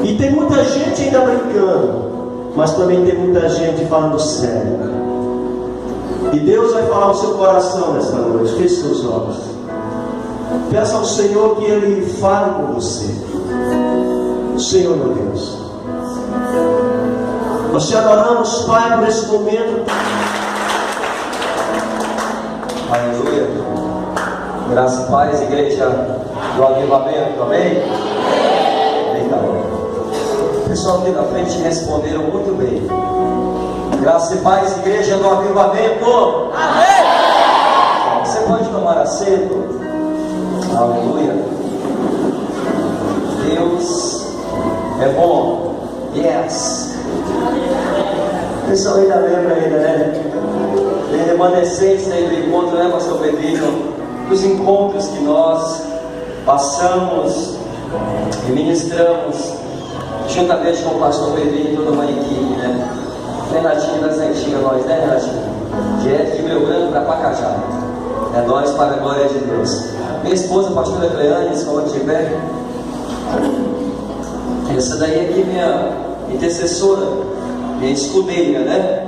E tem muita gente ainda brincando, mas também tem muita gente falando sério. E Deus vai falar ao seu coração nesta noite. Feche seus olhos. Peça ao Senhor que Ele fale com você. Senhor, meu Deus, nós te adoramos, Pai, por esse momento. Aleluia. Graça e paz, igreja do Avivamento. Amém? O pessoal aqui na frente responderam muito bem. Graça e paz, igreja do Avivamento. Amém. Você pode tomar assento. Aleluia. Deus é bom. Yes. O pessoal ainda lembra ainda, né? Remanescentes aí do encontro, né, pastor Pedrinho? Dos encontros que nós passamos e ministramos juntamente com o pastor Pedrinho e toda uma equipe, né? Renatinho das antigas, nós, né, Renatinho? Direto de Rio Branco para Pacajá. É nós para a glória de Deus. Minha esposa, a pastora Cleane, se ela tiver. Essa daí aqui é minha intercessora, minha escudeira, né?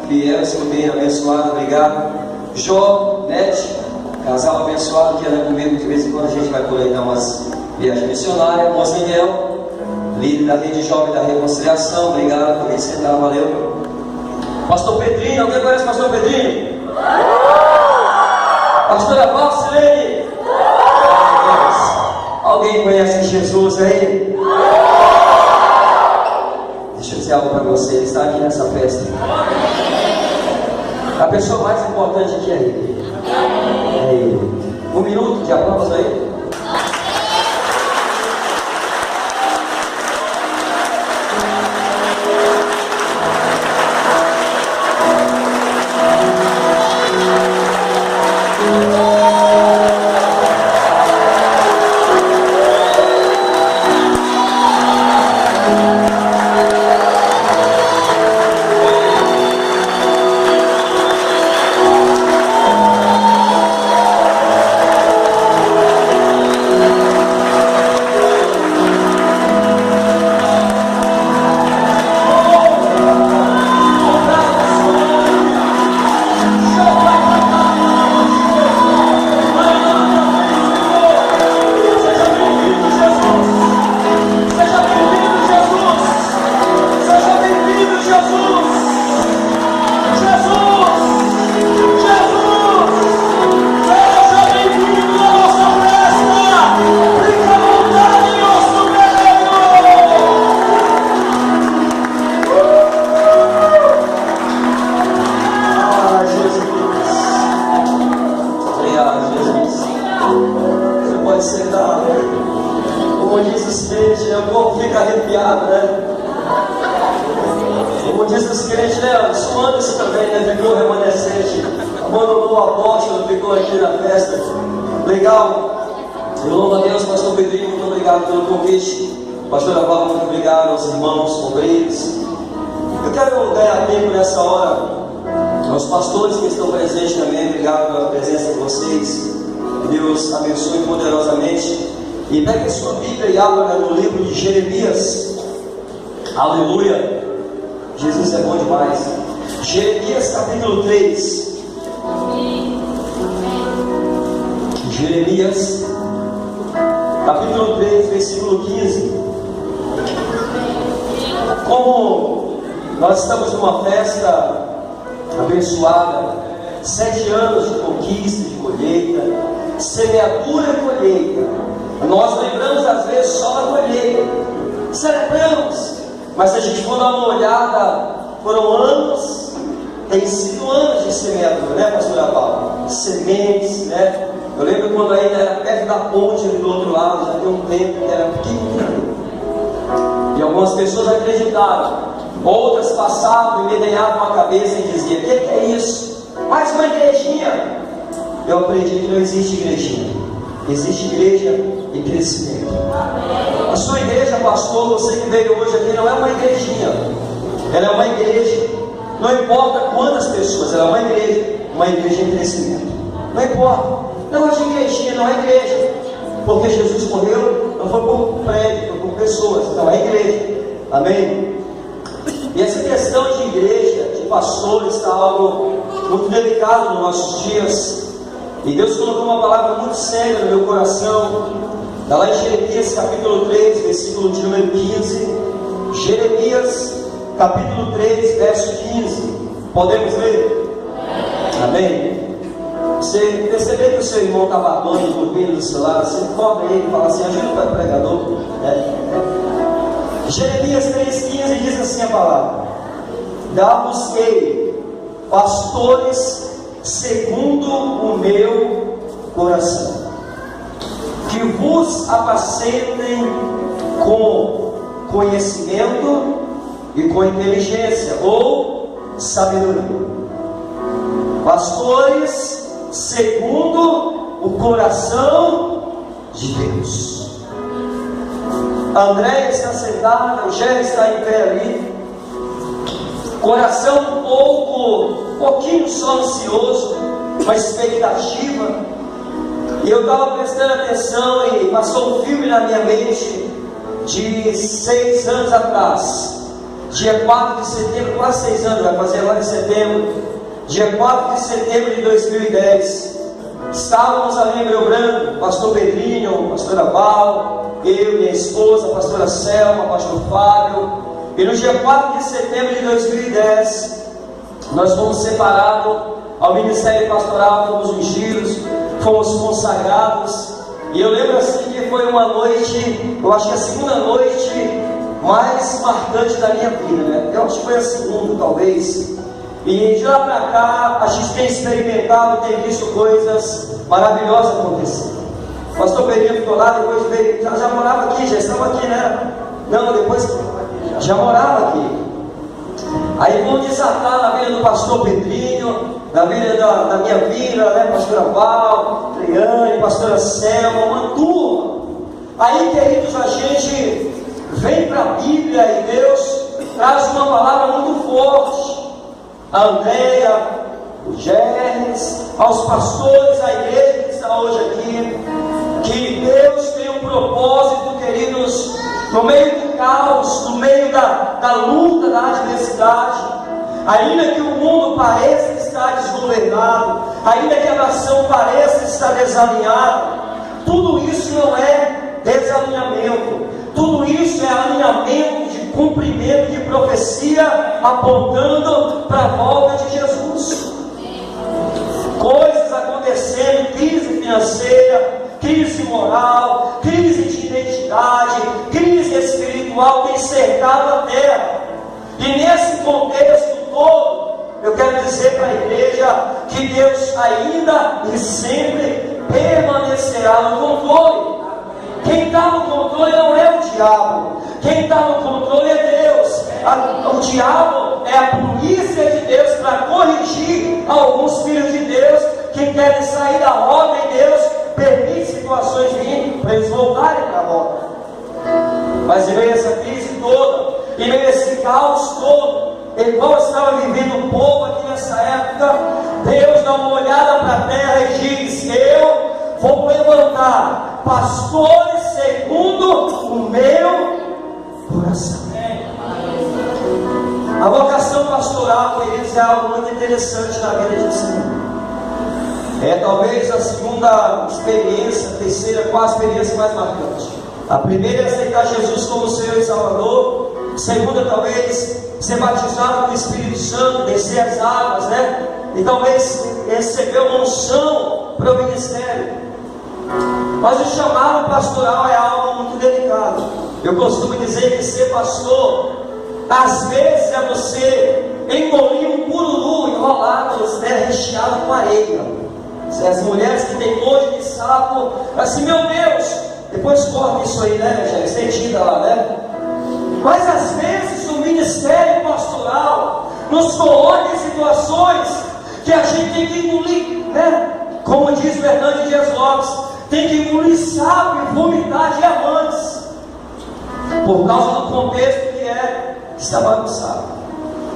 Fiel, escudeira, abençoada, obrigado. Jó, Nete, casal abençoado que anda comigo de vez em quando a gente vai por aí dar umas viagens missionárias. Moça Miguel, líder da Rede Jovem da Reconciliação, obrigado por sentar, valeu. Pastor Pedrinho, alguém conhece o pastor Pedrinho? Pastora Valsilene? Alguém conhece Jesus aí? Deixa eu dizer algo para você, ele está aqui nessa festa. A pessoa mais importante aqui é ele. É ele. 1 minuto de aplauso aí. E pegue a sua Bíblia e abra no livro de Jeremias. Aleluia. Jesus é bom demais. Jeremias capítulo 3. Jeremias capítulo 3, versículo 15. Como nós estamos numa festa abençoada, 7 anos de conquista, de colheita, semeadura e colheita. Nós lembramos às vezes só da colheita, celebramos, mas se a gente for dar uma olhada, foram anos, tem sido anos de semeadura, né, pastora Paula? Sementes, né? Eu lembro quando ainda era perto da ponte ali do outro lado, já tem um tempo que era pequenininho, e algumas pessoas acreditaram, outras passavam e medenhavam a cabeça e diziam: o que é isso? Mais uma igrejinha. Eu aprendi que não existe igrejinha. Existe igreja em crescimento. A sua igreja, pastor, você que veio hoje aqui, não é uma igrejinha. Ela é uma igreja. Não importa quantas pessoas, ela é uma igreja em crescimento. Não importa. Não é igrejinha, não é igreja. Porque Jesus morreu, não foi por prédio. a igreja. Amém? E essa questão de igreja, de pastores, está algo muito delicado nos nossos dias. E Deus colocou uma palavra muito séria no meu coração. Está lá em Jeremias capítulo 3, versículo de número 15. Jeremias capítulo 3, verso 15. Podemos ler? Amém? Você perceber que o seu irmão está babando, dormindo no celular, você cobre ele e fala assim: ajuda o pregador. Jeremias 3,15 diz assim a palavra: dar-vos-ei pastores segundo o meu coração, que vos apacentem com conhecimento e com inteligência ou sabedoria. Pastores segundo o coração de Deus. André está sentada, o Gé está em pé ali, coração um pouquinho só ansioso, uma expectativa. E eu estava prestando atenção e passou um filme na minha mente de 6 anos atrás, dia 4 de setembro, quase 6 anos, vai fazer agora em setembro, dia 4 de setembro de 2010. Estávamos ali em Rio Branco, pastor Pedrinho, pastora Val, eu, minha esposa, a pastora Selma, pastor Fábio. E no dia 4 de setembro de 2010, nós fomos separados ao ministério pastoral, fomos ungidos, fomos consagrados. E eu lembro assim que foi uma noite, eu acho que a segunda noite mais marcante da minha vida, né? Eu acho que foi a segunda, talvez. E de lá para cá, a gente tem experimentado, tem visto coisas maravilhosas acontecer. O pastor Pedrinho ficou lá, depois veio, já morava aqui, já estava aqui, né? Não, depois já morava aqui. Aí vamos desatar na vida do pastor Pedrinho, na vida da minha vida, né? Pastora Val, Triane, pastora Selma, uma turma. Aí, queridos, a gente vem para a Bíblia e Deus traz uma palavra muito forte. A Andréia, o Germes, aos pastores, a igreja que está hoje aqui, que Deus tem um propósito, queridos, no meio do caos, no meio da luta, da adversidade, ainda que o mundo pareça estar desgovernado, ainda que a nação pareça estar desalinhada, tudo isso não é desalinhamento, tudo isso é alinhamento de cumprimento de profecia, apontando para a volta de Jesus. Coisas acontecendo, crise financeira, crise moral, crise de identidade, crise espiritual tem cercado a terra. E nesse contexto todo, eu quero dizer para a igreja que Deus ainda e sempre permanecerá no controle. Quem está no controle não é o diabo, quem está no controle é Deus. O diabo é a polícia de Deus para corrigir alguns filhos de Deus que querem sair da rota, e Deus permite situações virem para eles voltarem para a rota. Mas em meio a essa crise toda, em meio a esse caos todo, igual estava vivendo o povo aqui nessa época, Deus dá uma olhada para a terra e diz: eu vou levantar pastores segundo o meu coração. A vocação pastoral, queridos, é algo muito interessante na vida de Senhor. É talvez a segunda experiência, a terceira, qual a experiência mais marcante? A primeira é aceitar Jesus como Senhor e Salvador. A segunda, talvez, ser batizado com o Espírito Santo, descer as águas, né? E talvez receber uma unção para o ministério. Mas o chamado pastoral é algo muito delicado. Eu costumo dizer que ser pastor, às vezes, é você engolir um cururu enrolado, né, recheado com areia. As mulheres que têm nojo de sapo, assim, meu Deus, depois corta isso aí, né, já sentida lá, né? Mas às vezes o ministério pastoral nos coloca em situações que a gente tem que engolir, né? Como diz Fernando Dias Lopes, tem que engolir sapo e vomitar diamantes, por causa do contexto que está bagunçado.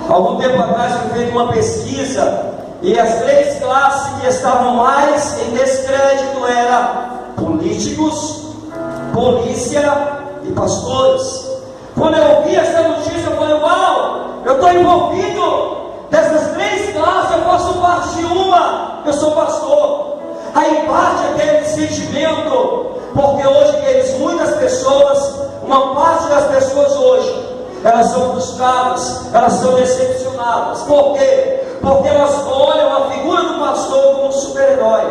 Algum tempo atrás eu fiz uma pesquisa, e as 3 classes que estavam mais em descrédito eram políticos, polícia e pastores. Quando eu ouvi essa notícia, eu falei: uau, eu estou envolvido. Dessas 3 classes, eu faço parte de uma. Eu sou pastor. Aí parte aquele sentimento, porque hoje muitas pessoas, uma parte das pessoas hoje, elas são frustradas, elas são decepcionadas. Por quê? Porque elas olham a figura do pastor como um super-herói,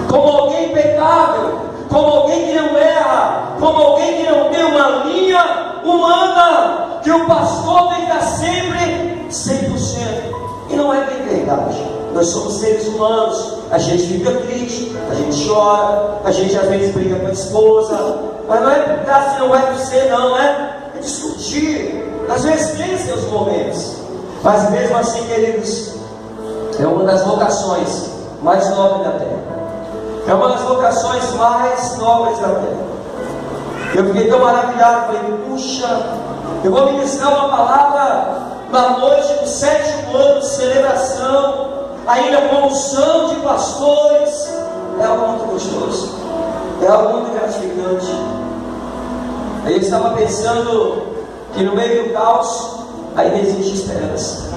como alguém impecável, como alguém que não erra, como alguém que não tem uma linha humana, que o pastor tem que estar sempre 100%. E não é bem verdade. Nós somos seres humanos, a gente fica triste, a gente chora, a gente às vezes briga com a esposa, mas não é porque assim não vai ser, não, é discutir. Às vezes tem seus momentos, mas mesmo assim, queridos, é uma das vocações mais nobres da terra. É uma das vocações mais nobres da terra. Eu fiquei tão maravilhado, falei: puxa, eu vou ministrar uma palavra na noite do 7º ano de celebração, ainda com unção de pastores. É algo muito gostoso, é algo muito gratificante. Aí eu estava pensando que no meio do caos ainda existe esperança.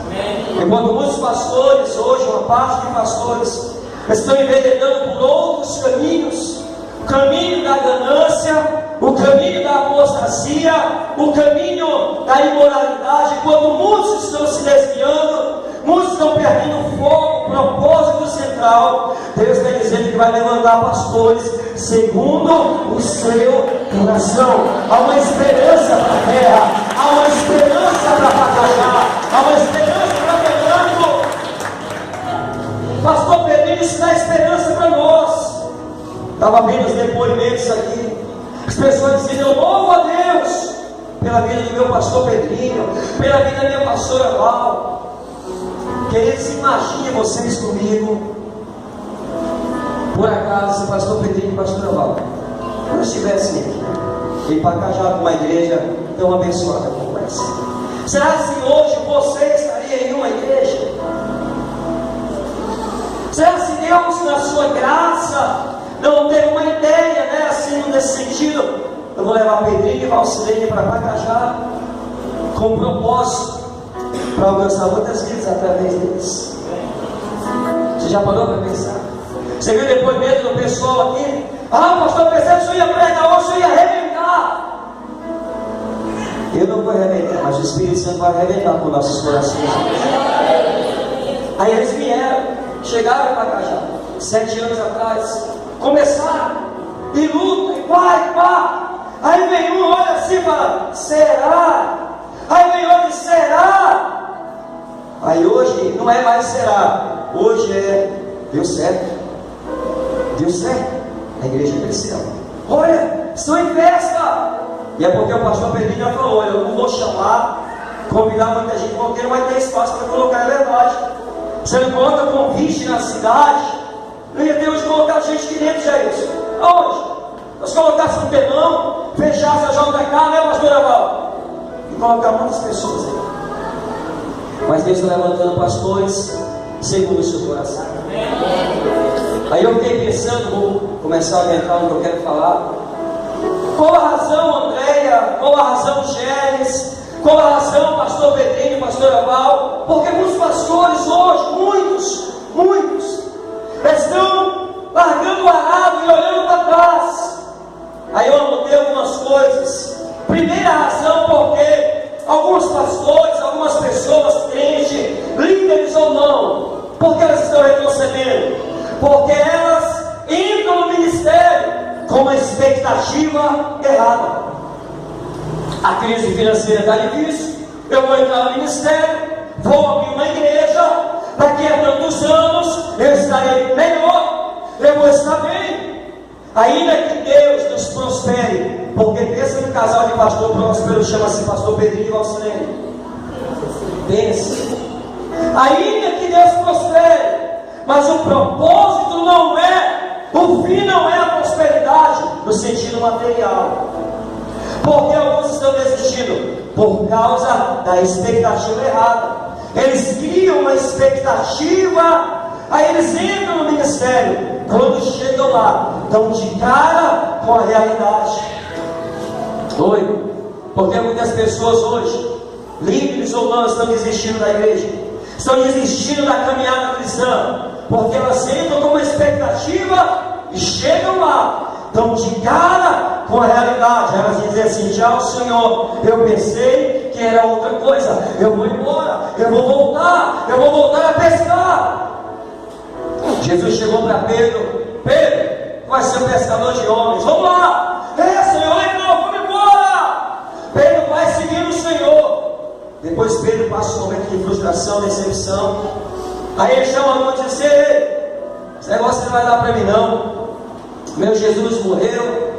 Enquanto muitos pastores, hoje uma parte de pastores, estão enveredando por outros caminhos, o caminho da ganância, o caminho da apostasia, o caminho da imoralidade. Quando muitos estão se desviando, muitos estão perdendo o foco, o propósito central, Deus está dizendo que vai levantar pastores segundo o seu coração. Há uma esperança para a terra, há uma esperança para Pacajá, há uma esperança para Fernando. Pastor Pedrinho, isso dá esperança para nós. Estava vendo os depoimentos aqui, as pessoas dizendo: eu louvo a Deus pela vida do meu pastor Pedrinho, pela vida da minha pastora Val. Queridos, imagine vocês comigo, por acaso, se o pastor Pedrinho e a pastora Val não estivessem aqui em Pacajá, com uma igreja tão abençoada como essa, será que hoje você estaria em uma igreja? Será que Deus, na sua graça, não teve uma ideia, né, assim, nesse sentido? Eu vou levar Pedrinho e Valcilene para Pacajá com um propósito para alcançar muitas vidas através deles. Você já parou para pensar? Você viu o depoimento do pessoal aqui? Ah, pastor, pensei que o senhor ia pregar hoje, o senhor ia arrebentar. Eu não vou arrebentar, mas o Espírito Santo vai arrebentar com nossos corações. Aí eles vieram, chegaram em Pacajá, 7 anos atrás, começaram, e luta, e pá. Aí vem um, olha assim e fala: será? Aí vem outro: será? Aí hoje não é mais será, hoje é deu certo. Deu certo, a igreja cresceu. Olha, estão em festa. E é porque o pastor Pedrinho já falou: olha, eu não vou chamar, convidar muita gente, porque não vai ter espaço para colocar. É verdade. Você não coloca convite na cidade, não ia ter onde colocar gente aqui dentro, Jair. Aonde? Nós colocássemos um telão, fechasse a JK, né, pastor Val? E colocar muitas pessoas aí. Mas Deus está levantando pastores segundo o seu coração. Aí eu fiquei pensando, vou começar a adiantar no que eu quero falar. Qual a razão, Andréia? Qual a razão, Gélis? Qual a razão, pastor Pedrinho, pastor Val? Porque muitos pastores hoje, muitos, estão largando o arado e olhando para trás. Aí eu anotei algumas coisas. Primeira razão, porque alguns pastores, algumas pessoas, crentes, líderes ou não, porque elas estão retrocedendo? Porque elas entram no ministério com uma expectativa errada. A crise financeira está difícil, eu vou entrar no ministério, vou abrir uma igreja, daqui a tantos anos eu estarei melhor, eu vou estar bem. Ainda que Deus nos prospere, porque pensa no casal de pastor próspero, chama-se pastor Pedrinho e Valcilene. Pensa. Ainda que Deus prospere, mas o propósito não é, o fim não é a prosperidade no sentido material. Porque alguns estão desistindo por causa da expectativa errada. Eles criam uma expectativa, aí eles entram no ministério. Quando chegam lá, estão de cara com a realidade. Oi, Porque muitas pessoas hoje, líderes ou não, estão desistindo da igreja, estão desistindo da caminhada cristã, porque elas entram com uma expectativa e chegam lá, estão de cara com a realidade. Elas dizem assim: tchau Senhor, eu pensei que era outra coisa, eu vou embora, eu vou voltar a pescar. Jesus chegou para Pedro: Pedro, vai ser um pescador de homens, vamos lá. Senhor, então vamos embora. Pedro vai seguindo o Senhor. Depois Pedro passa um momento de frustração, decepção. Aí ele chama a mão e diz assim: esse negócio não vai dar para mim não. Meu Jesus morreu,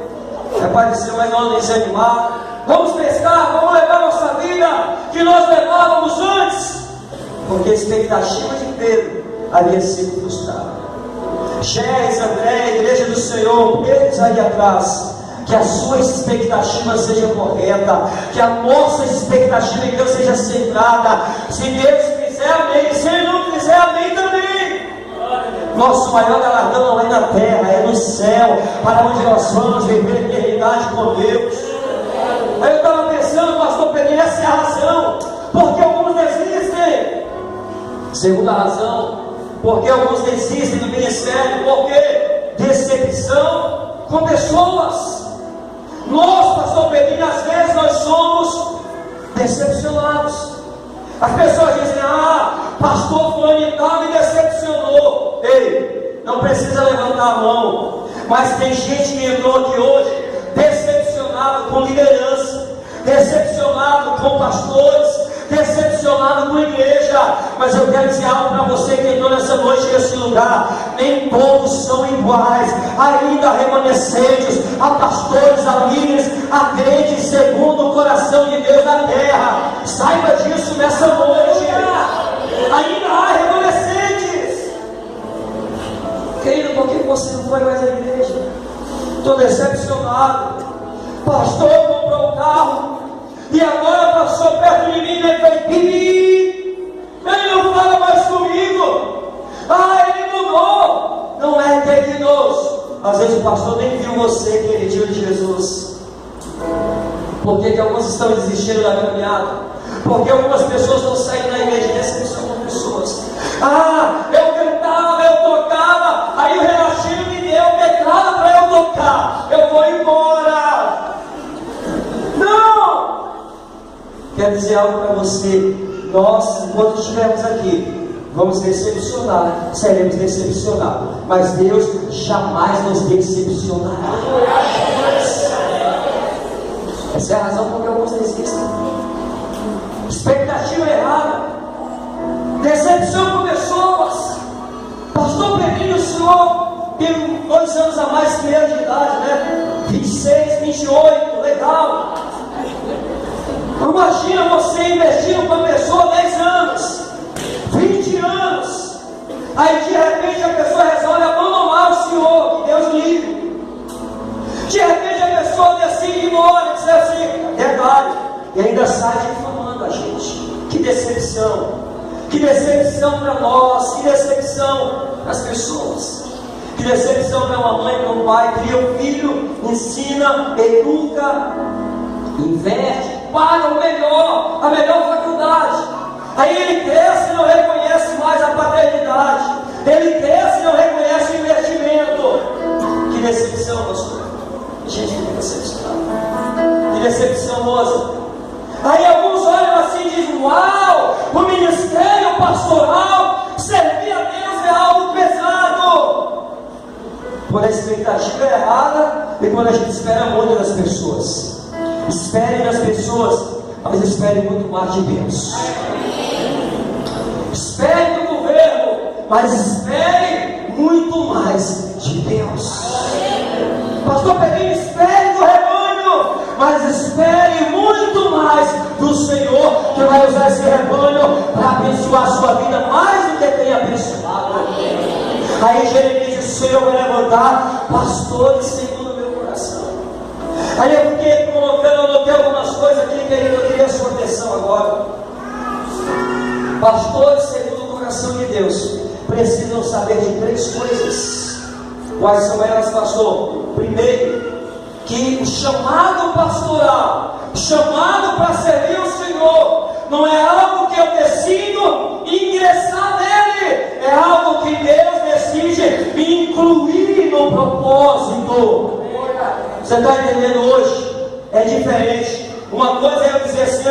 vai parecer mais não desanimar. Vamos pescar, vamos levar nossa vida que nós levávamos antes. Porque a expectativa de Pedro havia sido frustrada. Gés, André, igreja do Senhor, eles aí atrás, que a sua expectativa seja correta, que a nossa expectativa em Deus seja centrada. Se Deus fizer, amém. Se Ele não fizer, amém também. Nosso maior galardão não é na terra, é no céu, para onde nós vamos viver a eternidade com Deus. Aí eu estava pensando, pastor Pedrinho, essa é a razão porque alguns desistem. Segunda razão, porque alguns desistem do ministério, porque decepção com pessoas. Nós, pastor Pedrinho, às vezes nós somos decepcionados. As pessoas dizem: pastor fulano e tal me decepcionou. Ei, não precisa levantar a mão, mas tem gente que entrou aqui hoje decepcionado com liderança, decepcionado com pastores, decepcionado com a igreja. Mas eu quero dizer algo para você que entrou nessa noite nesse lugar: nem todos são iguais. Ainda há remanescentes, há pastores, há líderes, há crentes segundo o coração de Deus na terra. Saiba disso nessa noite. Ainda há remanescentes. Querido, por que você não foi mais à igreja? Estou decepcionado. Pastor comprou um carro e agora passou perto de mim e ele fez pipi. Ele não fala mais comigo. Ele mudou. Não é criminoso. Às vezes o pastor nem viu você, queridinho de Jesus. Por que alguns estão desistindo da caminhada? Porque algumas pessoas estão saindo da igreja e decepção com pessoas. Eu cantava, eu tocava, aí o Renatinho me deu teclado para eu tocar. Eu vou embora. Não! Quero dizer algo para você. Nós, enquanto estivermos aqui, vamos decepcionar, seremos decepcionados. Mas Deus jamais nos decepcionará. Essa é a razão por que alguns desistem. Expectativa errada, decepção com pessoas. Pastor Pedrinho, o senhor tem 2 anos a mais que eu de idade, né? 26, 28, legal. Imagina você investindo com uma pessoa 10 anos, 20 anos, aí de repente a pessoa resolve abandonar o senhor, que Deus livre. De repente a pessoa decide ir embora, dizer assim, verdade, e ainda sai difamando a gente. Que decepção para nós, que decepção para as pessoas, que decepção para uma mãe, para um pai. Cria um filho, ensina, educa, investe, paga o melhor, a melhor faculdade. Aí ele cresce e não reconhece mais a paternidade, ele cresce e não reconhece o investimento. Que decepção, pastor. Gente, que decepção. Que decepção, moça. Aí alguns olham assim e dizem: uau, o ministério pastoral, servir a Deus é algo pesado. Quando a expectativa é errada e quando a gente espera muito das pessoas. Espere das pessoas, mas espere muito mais de Deus. Espere do governo, mas espere muito mais de Deus. Pastor Pedrinho, espere do rebanho, mas espere muito mais do Senhor, que vai usar esse rebanho para abençoar a sua vida mais do que tem abençoado. Aí Jeremias disse: o Senhor vai levantar pastores segundo o meu coração. Aí eu fiquei colocando, anotei algumas coisas aqui, querido, eu queria a sua atenção agora. Pastores segundo o coração de Deus precisam saber de 3 coisas. Quais são elas, pastor? Primeiro, que o chamado pastoral, o chamado diferente. Uma coisa é eu dizer assim,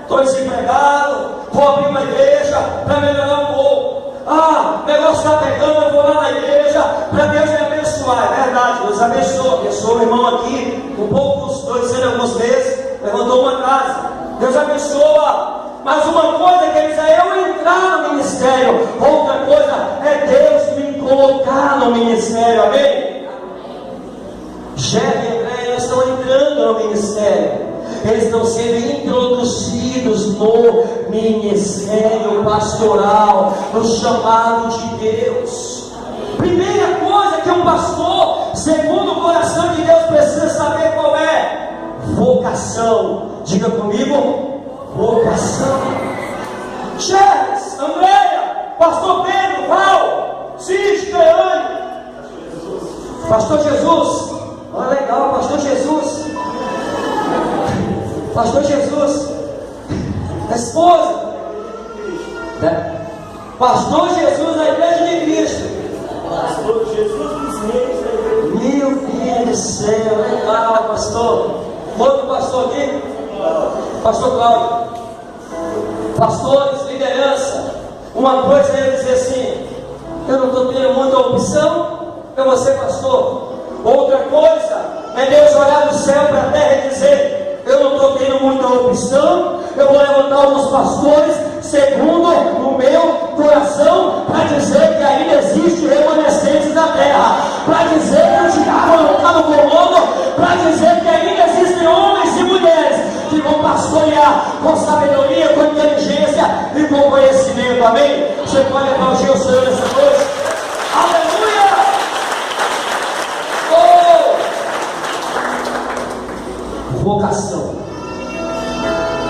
estou desempregado, vou abrir uma igreja para melhorar um pouco. O negócio está pegando, eu vou lá na igreja para Deus me abençoar. É verdade, Deus abençoa. Abençoa o irmão aqui, com poucos, estou dizendo alguns meses, levantou uma casa. Deus abençoa. Mas uma coisa que ele diz é eu entrar no ministério, outra coisa é Deus me colocar no ministério, amém? Jeff e André estão entrando no ministério. Eles estão sendo introduzidos no ministério pastoral, no chamado de Deus. Primeira coisa que um pastor, segundo o coração de Deus, precisa saber qual é: vocação. Diga comigo, vocação. Charles, Andréia, pastor Pedro, Val, Cid, Creane, pastor Jesus. Olha, legal, pastor Jesus. Pastor Jesus, esposa, pastor Jesus da Igreja de Cristo, pastor Jesus dos Reis da Igreja. Meu Deus do céu, legal, pastor. Outro pastor aqui, pastor Cláudio. Pastores, liderança. Uma coisa é eu dizer assim: eu não estou tendo muita opção, eu vou ser pastor. Outra coisa é Deus olhar do céu para a terra e dizer: eu não estou tendo muita opção, eu vou levantar alguns pastores segundo o meu coração, para dizer que ainda existe remanescentes na terra, para dizer que o diabo não está no comando, para dizer que ainda existem homens e mulheres que vão pastorear com sabedoria, com inteligência e com conhecimento, amém? Você pode aplaudir o Senhor nessa noite? Aleluia! Vocação.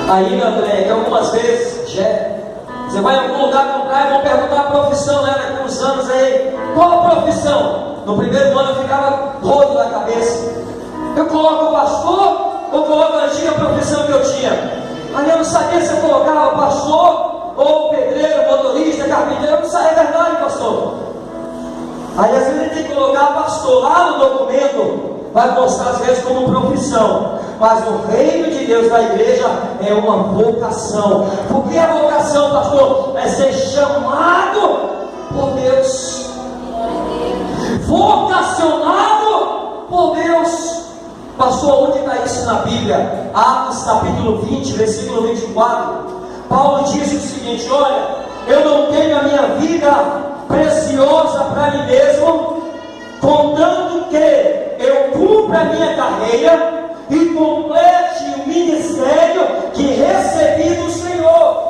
Aí, André, que algumas vezes, você vai em algum lugar comprar e vão perguntar a profissão, né? Daqui uns anos aí, qual a profissão? No primeiro ano eu ficava todo da cabeça. Eu coloco o pastor ou coloco a antiga profissão que eu tinha? Aí eu não sabia se eu colocava pastor ou pedreiro, motorista, carpinteiro. Eu não sabia, é verdade, pastor. Aí às vezes a gente tem que colocar pastor lá no documento, vai constar às vezes como profissão, mas o reino de Deus da igreja é uma vocação. Por que a vocação, pastor? É ser chamado por Deus, vocacionado por Deus. Pastor, onde está isso na Bíblia? Atos capítulo 20, versículo 24. Paulo diz o seguinte: olha, eu não tenho a minha vida preciosa para mim mesmo, contanto que eu cumpra a minha carreira e complete o ministério que recebi do Senhor.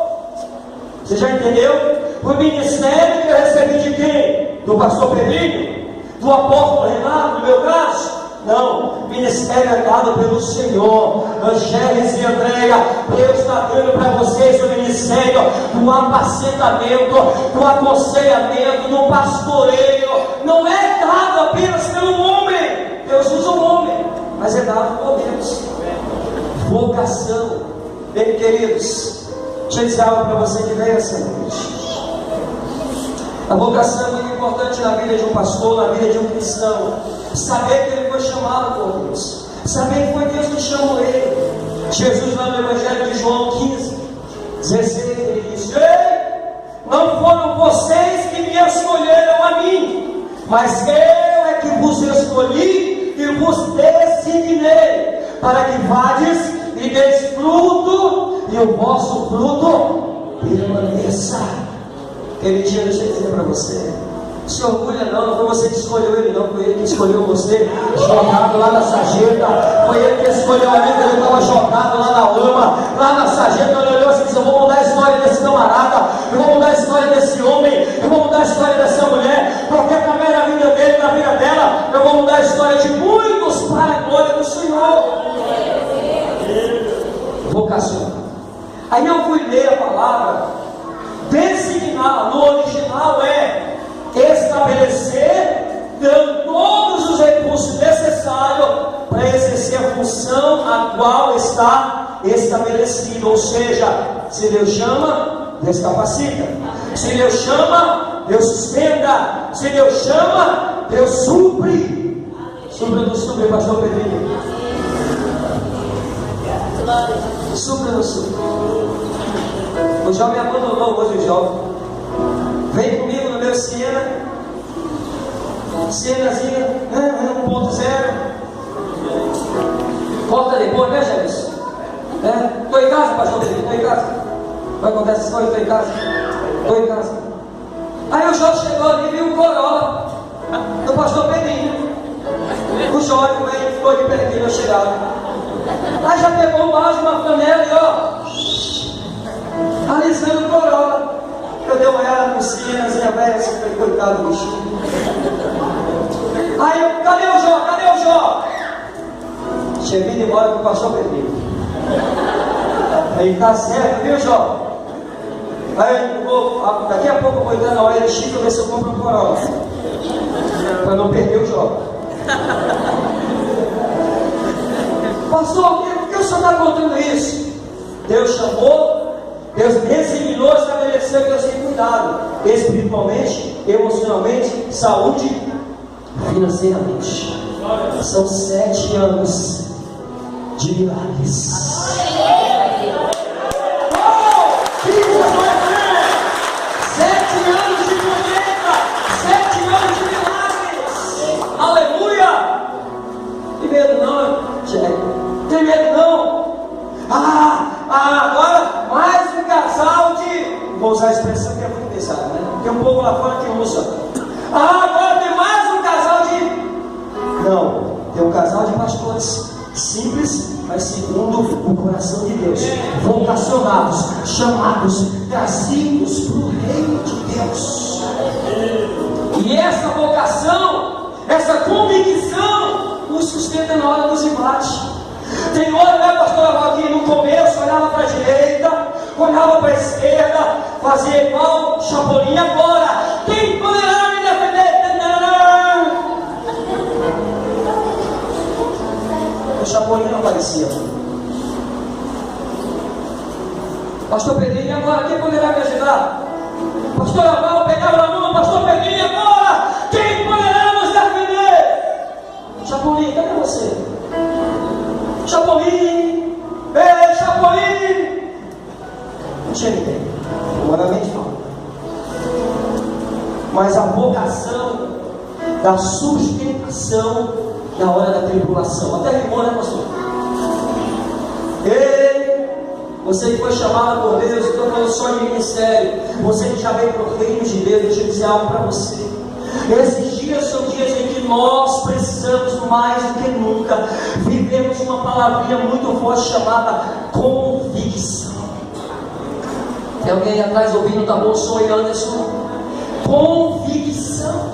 Você já entendeu? O ministério que eu recebi de quem? Do pastor Pedrinho? Do apóstolo Renato, no meu caso? Não, ministério é dado pelo Senhor. Angélis e Andréia, Deus está dando para vocês o ministério do apacentamento, do aconselhamento, do pastoreio. Não é dado apenas pelo homem. Deus usa o homem, mas é dado por Deus. Vocação. Bem, queridos, deixa eu dizer algo para você que veio essa noite. A vocação é muito importante na vida de um pastor, na vida de um cristão. Saber que ele foi chamado por Deus, saber que foi Deus que chamou ele. Jesus, lá no Evangelho de João 15, 16, ele disse: ei, não foram vocês que me escolheram a mim, mas eu é que vos escolhi e vos designei, para que vades e deis fruto, e o vosso fruto permaneça. Aquele dia, deixa eu dizer para você, se orgulha não foi você que escolheu ele não, foi ele que escolheu você, jogado lá na sarjeta, foi ele que escolheu a mim, ele estava jogado lá na lama, lá na sarjeta. Ele olhou assim e disse: eu vou mudar a história desse camarada, eu vou mudar a história desse homem, eu vou mudar a história dessa mulher, porque através da vida dele, da vida dela, eu vou mudar a história de muitos para a glória do Senhor. Vocação. Aí eu fui ler a palavra designar, no original é estabelecer, dando todos os recursos necessários para exercer a função a qual está estabelecido. Ou seja, se Deus chama, Deus capacita. Se Deus chama, Deus sustenta. Se Deus chama, Deus supre. Supre ou não supre, pastor Pedrinho? Supra no supra. O jovem abandonou hoje o jovem. Vem comigo no meu Siena. Sienazinha 1.0. Volta depois, né, Jefferson? Estou em casa, pastor Pedro, estou em casa. Vai contar essa história, estou em casa. Estou em casa. Aí o jovem chegou ali e viu o Corolla do pastor Pedrinho. O jovem velho ficou de pertinho na chegada. Aí já pegou um balde, uma panela e alisando o Corolla. Eu dei uma olhada por cima, assim, a velha, assim, coitado do bichinho. Aí eu, cadê o Jó? Cadê o Jó? Tinha vindo embora com o pastor Pedrinho. Aí tá certo, viu, Jó? Aí eu vou, daqui a pouco eu vou entrar na hora de Chico ver se eu compro um Corolla. Para não perder o Jó. Pastor, por que o senhor está contando isso? Deus chamou, Deus me examinou, estabeleceu que eu sei cuidado, espiritualmente, emocionalmente, saúde, financeiramente. São 7 anos de milagres. Tem medo não? Agora mais um casal de... Vou usar a expressão que é muito pesada, né? Tem um povo lá fora que usa. Agora tem mais um casal de... Não, tem um casal de pastores simples, mas segundo o coração de Deus, vocacionados, chamados, trazidos para o reino de Deus. E essa vocação, essa convicção nos sustenta na hora dos embates. Tem hora, né, pastor, que no começo olhava para a direita, olhava para a esquerda, fazia igual Chapolin. Agora, quem poderá me defender? O Chapolin não aparecia. Pastor Pedrinho, agora, quem poderá me ajudar? Pastor Aval pegava na mão, pastor Pedrinho, agora, quem poderá nos defender? Chapolin, cadê você? Chapolin! Ei, Chapolin! Não tinha ninguém, humanamente falando. Mas a vocação da sustentação na hora da tribulação. Até rimou, né, pastor? Ei, você que foi chamado por Deus, estou falando só de ministério. Você que já veio para o reino de Deus, deixa eu dizer algo para você. Esses dias são dias em que nós precisamos mais do que nunca vivemos uma palavrinha muito forte chamada convicção. Tem alguém aí atrás ouvindo, tá bom? Sou eu, Anderson. Convicção.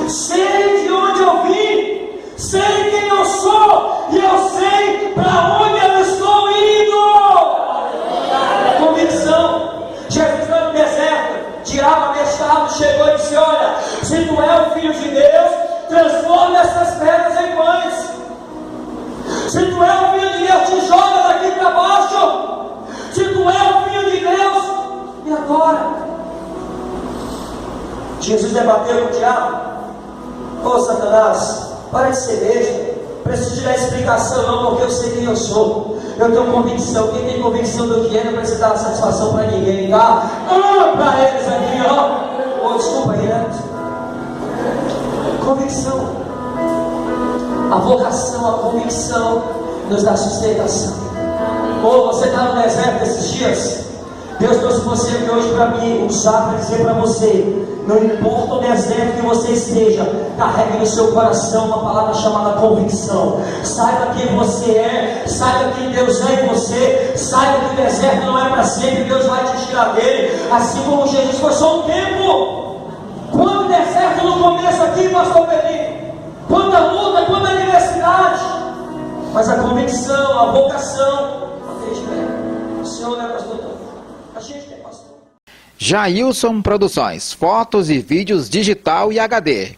Sei de onde eu vim, sei quem eu sou e eu sei para onde eu estou indo. Convicção. Jesus foi no deserto, tirava mestado, chegou e disse: olha, se tu é o Filho de Deus, transforma essas pedras em pães. Se tu é o Filho de Deus, te joga daqui para baixo. Se tu é o Filho de Deus, e agora? Jesus debateu com o diabo: ô Satanás, para de ser besta, preciso te dar explicação não, porque eu sei quem eu sou. Eu tenho convicção. Quem tem convicção do que é não precisa dar satisfação para ninguém, tá? Para eles aqui, ó. Desculpa aí, né? Convicção. A vocação, a convicção nos dá sustentação. Você está no deserto esses dias? Deus trouxe você aqui hoje para mim usar para dizer para você: não importa o deserto que você esteja, carregue no seu coração uma palavra chamada convicção. Saiba quem você é, saiba quem Deus é em você, saiba que o deserto não é para sempre, Deus vai te tirar dele, assim como Jesus foi só um tempo. Quando o deserto no começo aqui, pastor Pedrinho, quanta luta, quanta adversidade, mas a convicção, a vocação, o Senhor não é pastor, a gente é pastor. Jailson Produções, fotos e vídeos digital e HD.